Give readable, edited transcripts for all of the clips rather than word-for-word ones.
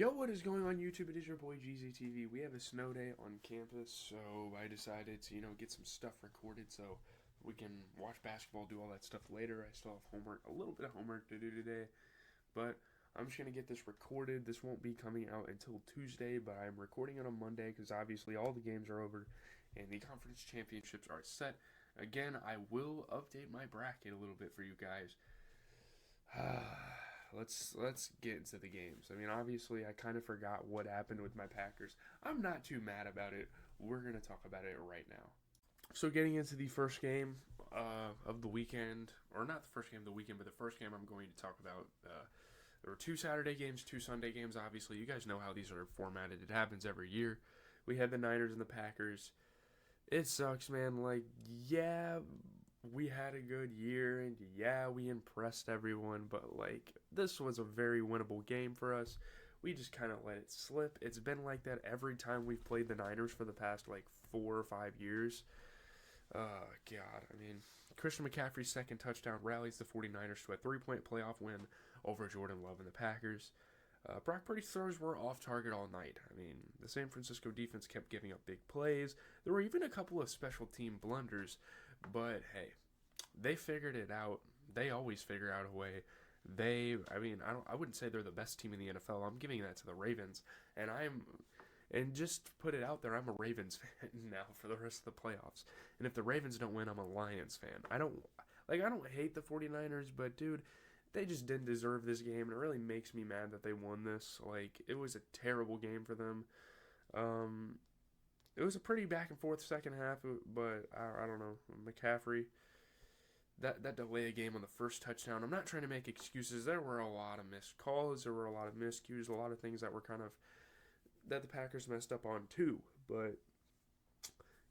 Yo, what is going on YouTube? It is your boy GZTV. We have a snow day on campus, so I decided to, get some stuff recorded so we can watch basketball, do all that stuff later. I still have homework, a little bit of homework to do today, but I'm just going to get this recorded. This won't be coming out until Tuesday, but I'm recording it on Monday because obviously all the games are over and the conference championships are set. Again, I will update my bracket a little bit for you guys. Let's get into the games. I mean, obviously, I kind of forgot what happened with my Packers. I'm not too mad about it. We're going to talk about it right now. So, getting into the first game of the weekend, or not the first game of the weekend, but the first game I'm going to talk about. There were 2 Saturday games, 2 Sunday games, obviously. You guys know how these are formatted. It happens every year. We had the Niners and the Packers. It sucks, man. Yeah, we had a good year, and yeah, we impressed everyone, but, this was a very winnable game for us. We just kind of let it slip. It's been like that every time we've played the Niners for the past, 4 or 5 years. God, I mean, Christian McCaffrey's second touchdown rallies the 49ers to a 3-point playoff win over Jordan Love and the Packers. Brock Purdy's throws were off target all night. I mean, the San Francisco defense kept giving up big plays. There were even a couple of special team blunders, but hey, they figured it out. They always figure out a way. I wouldn't say they're the best team in the NFL. I'm giving that to the Ravens, and just to put it out there, I'm a Ravens fan now for the rest of the playoffs. And if the Ravens don't win, I'm a Lions fan. I don't hate the 49ers, but dude, they just didn't deserve this game, and it really makes me mad that they won this. It was a terrible game for them. It was a pretty back and forth second half, but I don't know. McCaffrey, that delay of game on the first touchdown, I'm not trying to make excuses. There were a lot of missed calls. There were a lot of miscues, a lot of things that were that the Packers messed up on too. But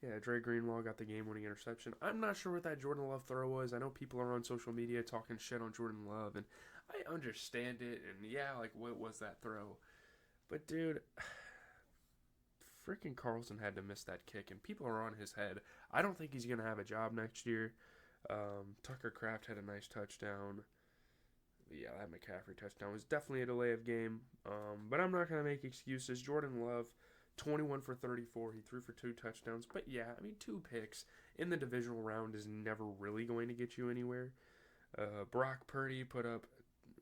yeah, Dre Greenlaw got the game-winning interception. I'm not sure what that Jordan Love throw was. I know people are on social media talking shit on Jordan Love, and I understand it. And yeah, what was that throw? But dude, freaking Carlson had to miss that kick, and people are on his head. I don't think he's going to have a job next year. Tucker Kraft had a nice touchdown. Yeah, that McCaffrey touchdown was definitely a delay of game. But I'm not going to make excuses. Jordan Love, 21 for 34. He threw for 2 touchdowns. But yeah, I mean, 2 picks in the divisional round is never really going to get you anywhere. Brock Purdy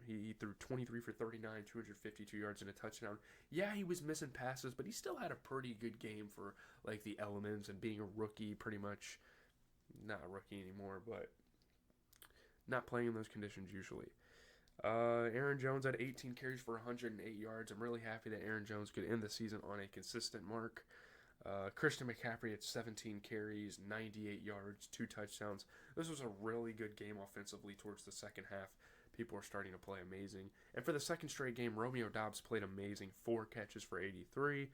he threw 23 for 39, 252 yards and a touchdown. Yeah, he was missing passes, but he still had a pretty good game for, the elements and being a rookie, pretty much. Not a rookie anymore, but not playing in those conditions usually. Aaron Jones had 18 carries for 108 yards. I'm really happy that Aaron Jones could end the season on a consistent mark. Christian McCaffrey had 17 carries, 98 yards, 2 touchdowns. This was a really good game offensively towards the second half. People were starting to play amazing. And for the second straight game, Romeo Doubs played amazing. 4 catches for 83.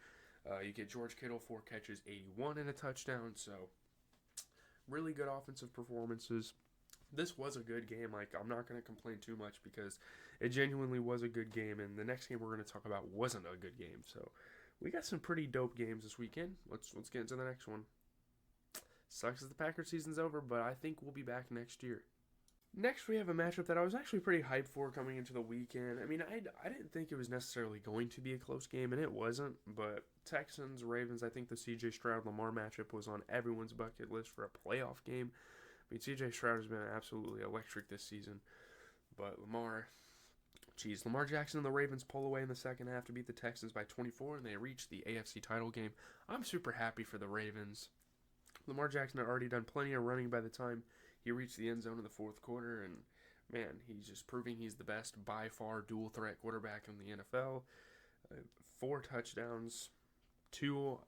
You get George Kittle, 4 catches, 81 and a touchdown. So really good offensive performances. This was a good game. I'm not going to complain too much because it genuinely was a good game, and the next game we're going to talk about wasn't a good game. So we got some pretty dope games this weekend. Let's get into the next one. Sucks that the Packers season's over, but I think we'll be back next year. Next, we have a matchup that I was actually pretty hyped for coming into the weekend. I mean, I didn't think it was necessarily going to be a close game, and it wasn't. But Texans, Ravens, I think the C.J. Stroud-Lamar matchup was on everyone's bucket list for a playoff game. I mean, C.J. Stroud has been absolutely electric this season. But Lamar Jackson and the Ravens pull away in the second half to beat the Texans by 24, and they reach the AFC title game. I'm super happy for the Ravens. Lamar Jackson had already done plenty of running by the time he reached the end zone in the fourth quarter, and man, he's just proving he's the best by far dual threat quarterback in the NFL. 4 touchdowns, 2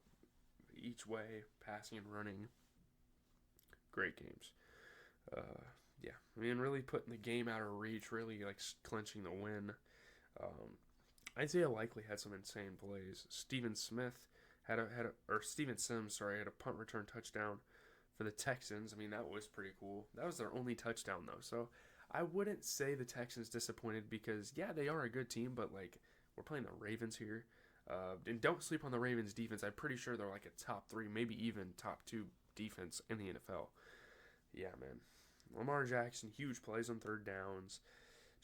each way, passing and running. Great games. Yeah, I mean, really putting the game out of reach, really clinching the win. Isaiah Likely had some insane plays. Steven Sims had a punt return touchdown for the Texans. I mean, that was pretty cool. That was their only touchdown, though. So I wouldn't say the Texans disappointed because, yeah, they are a good team, but, we're playing the Ravens here. And don't sleep on the Ravens defense. I'm pretty sure they're a top 3, maybe even top 2 defense in the NFL. Yeah, man. Lamar Jackson, huge plays on third downs.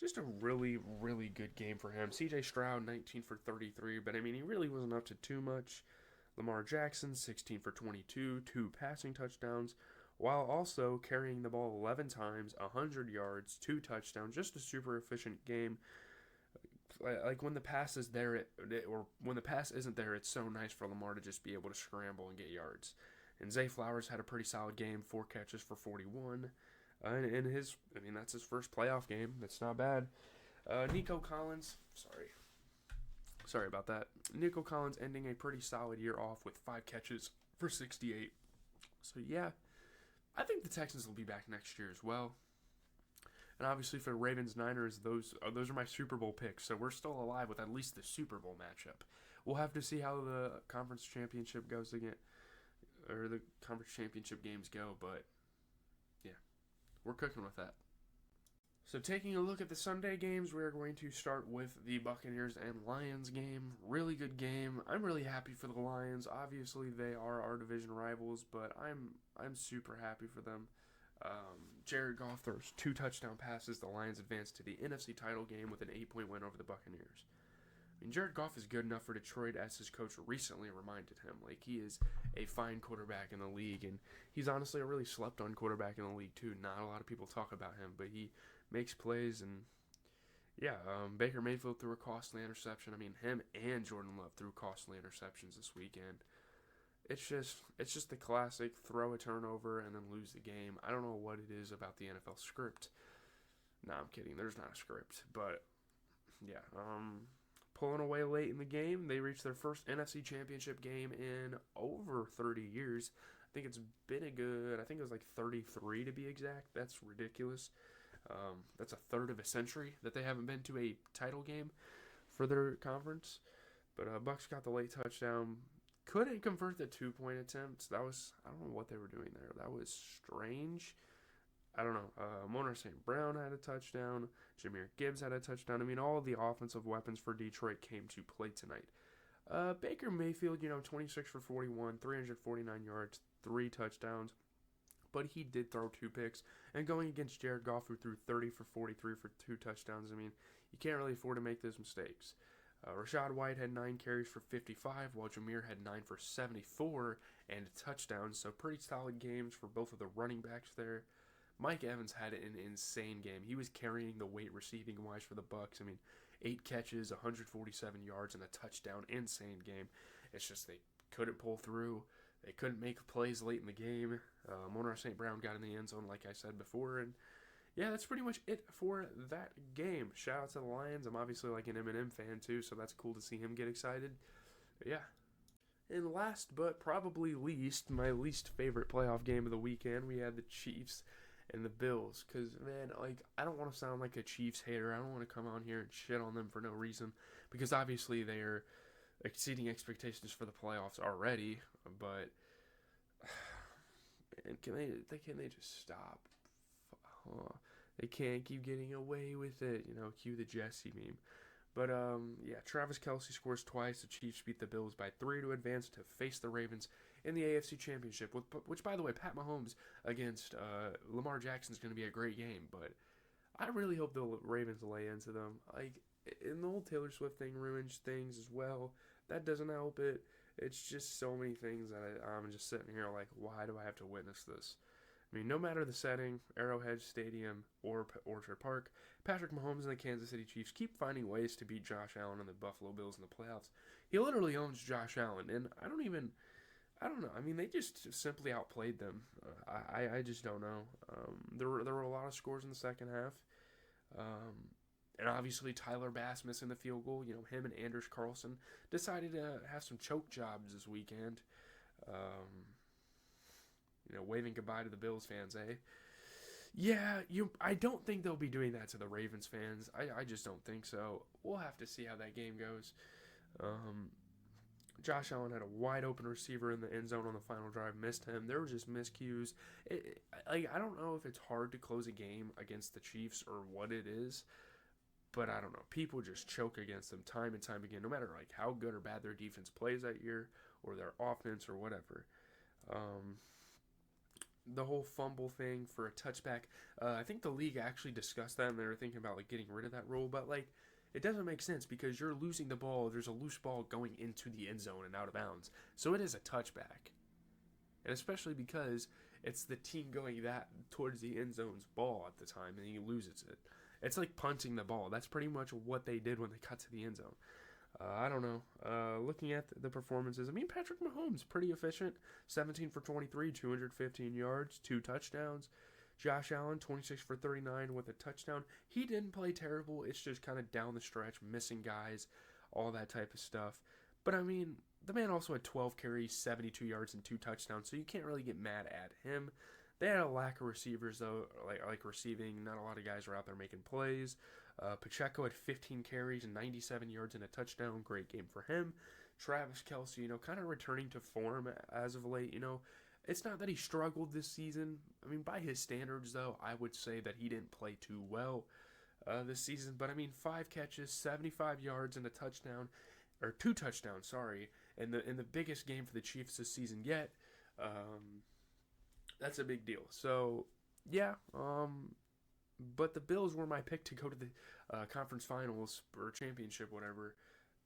just a really, really good game for him. C.J. Stroud, 19 for 33, but I mean, he really wasn't up to too much. Lamar Jackson, 16 for 22, 2 passing touchdowns, while also carrying the ball 11 times, 100 yards, 2 touchdowns. Just a super efficient game. Like when the pass is there, or when the pass isn't there, it's so nice for Lamar to just be able to scramble and get yards. And Zay Flowers had a pretty solid game, 4 catches for 41. And that's his first playoff game. That's not bad. Nico Collins, sorry about that. Nico Collins ending a pretty solid year off with 5 catches for 68. So yeah, I think the Texans will be back next year as well. And obviously for Ravens Niners, those are my Super Bowl picks. So we're still alive with at least the Super Bowl matchup. We'll have to see how the conference championship goes again, or the conference championship games go. But yeah, we're cooking with that. So taking a look at the Sunday games, we're going to start with the Buccaneers and Lions game. Really good game. I'm really happy for the Lions. Obviously, they are our division rivals, but I'm super happy for them. Jared Goff throws 2 touchdown passes. The Lions advance to the NFC title game with an 8-point win over the Buccaneers. I mean, Jared Goff is good enough for Detroit, as his coach recently reminded him. Like, he is a fine quarterback in the league, and he's honestly a really slept-on quarterback in the league, too. Not a lot of people talk about him, but he makes plays, and yeah, Baker Mayfield threw a costly interception. I mean, him and Jordan Love threw costly interceptions this weekend. It's just the classic throw a turnover and then lose the game. I don't know what it is about the NFL script. No, I'm kidding. There's not a script, but yeah, pulling away late in the game, they reached their first NFC Championship game in over 30 years. I think it's been I think it was like 33 to be exact. That's ridiculous. That's a third of a century that they haven't been to a title game for their conference. But Bucks got the late touchdown. Couldn't convert the 2-point attempts. I don't know what they were doing there. That was strange. I don't know. Amon-Ra St. Brown had a touchdown. Jahmyr Gibbs had a touchdown. I mean, all of the offensive weapons for Detroit came to play tonight. Baker Mayfield, 26 for 41, 349 yards, 3 touchdowns. But he did throw 2 picks. And going against Jared Goff, who threw 30 for 43 for 2 touchdowns, I mean, you can't really afford to make those mistakes. Rachaad White had 9 carries for 55, while Jahmyr had 9 for 74 and a touchdown. So pretty solid games for both of the running backs there. Mike Evans had an insane game. He was carrying the weight receiving-wise for the Bucks. I mean, 8 catches, 147 yards, and a touchdown. Insane game. It's just they couldn't pull through. They couldn't make plays late in the game. Amon-Ra St. Brown got in the end zone, like I said before, and yeah, that's pretty much it for that game. Shout out to the Lions. I'm obviously like an Eminem fan too, so that's cool to see him get excited. But yeah. And last but probably least, my least favorite playoff game of the weekend, we had the Chiefs and the Bills. Because, man, like, I don't want to sound like a Chiefs hater. I don't want to come on here and shit on them for no reason. Because obviously they are exceeding expectations for the playoffs already. But, man, can they just stop? They can't keep getting away with it, cue the Jesse meme. But, yeah, Travis Kelce scores twice. The Chiefs beat the Bills by 3 to advance to face the Ravens in the AFC Championship, which, by the way, Pat Mahomes against Lamar Jackson is going to be a great game. But I really hope the Ravens lay into them. Like, and the whole Taylor Swift thing ruins things as well. That doesn't help it. It's just so many things that I'm just sitting here like, why do I have to witness this? I mean, no matter the setting, Arrowhead Stadium or Orchard Park, Patrick Mahomes and the Kansas City Chiefs keep finding ways to beat Josh Allen and the Buffalo Bills in the playoffs. He literally owns Josh Allen, and I don't know. I mean, they just simply outplayed them. I just don't know. There were a lot of scores in the second half. And obviously Tyler Bass missing the field goal. Him and Anders Carlson decided to have some choke jobs this weekend. Waving goodbye to the Bills fans, eh? Yeah, I don't think they'll be doing that to the Ravens fans. I just don't think so. We'll have to see how that game goes. Josh Allen had a wide open receiver in the end zone on the final drive, missed him. There were just miscues. I don't know if it's hard to close a game against the Chiefs or what it is, but I don't know. People just choke against them time and time again, no matter like how good or bad their defense plays that year or their offense or whatever. the whole fumble thing for a touchback. I think the league actually discussed that, and they were thinking about like getting rid of that rule, but like it doesn't make sense because you're losing the ball. There's a loose ball going into the end zone and out of bounds, so it is a touchback, and especially because it's the team going that towards the end zone's ball at the time, and he loses it. It's like punting the ball. That's pretty much what they did when they got to the end zone. I don't know. Looking at the performances, I mean, Patrick Mahomes, pretty efficient. 17 for 23, 215 yards, 2 touchdowns. Josh Allen, 26 for 39 with a touchdown. He didn't play terrible. It's just kind of down the stretch, missing guys, all that type of stuff. But, I mean, the man also had 12 carries, 72 yards, and 2 touchdowns, so you can't really get mad at him. They had a lack of receivers, though, like receiving. Not a lot of guys were out there making plays. Pacheco had 15 carries and 97 yards and a touchdown. Great game for him. Travis Kelce, kind of returning to form as of late. It's not that he struggled this season. I mean, by his standards, though, I would say that he didn't play too well this season. But, I mean, 5 catches, 75 yards, and a touchdown. Or 2 touchdowns, sorry. In the biggest game for the Chiefs this season yet. That's a big deal. So, yeah. But the Bills were my pick to go to the conference finals or championship, whatever.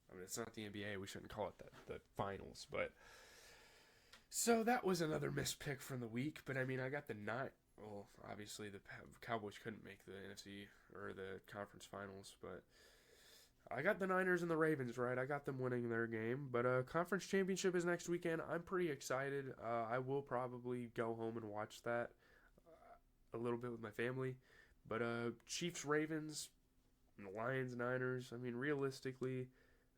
I mean, it's not the NBA. We shouldn't call it that, the finals. But so that was another missed pick from the week. But I mean, I got the nine. Well, obviously the Cowboys couldn't make the NFC or the conference finals, but I got the Niners and the Ravens right. I got them winning their game. But conference championship is next weekend. I'm pretty excited. I will probably go home and watch that a little bit with my family. But Chiefs, Ravens, Lions, Niners. I mean, realistically,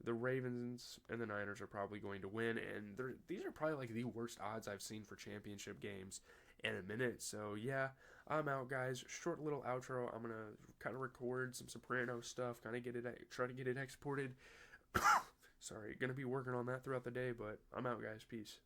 the Ravens and the Niners are probably going to win, and these are probably like the worst odds I've seen for championship games in a minute. So yeah, I'm out, guys. Short little outro. I'm gonna kind of record some Soprano stuff, kind of try to get it exported. Sorry, gonna be working on that throughout the day, but I'm out, guys. Peace.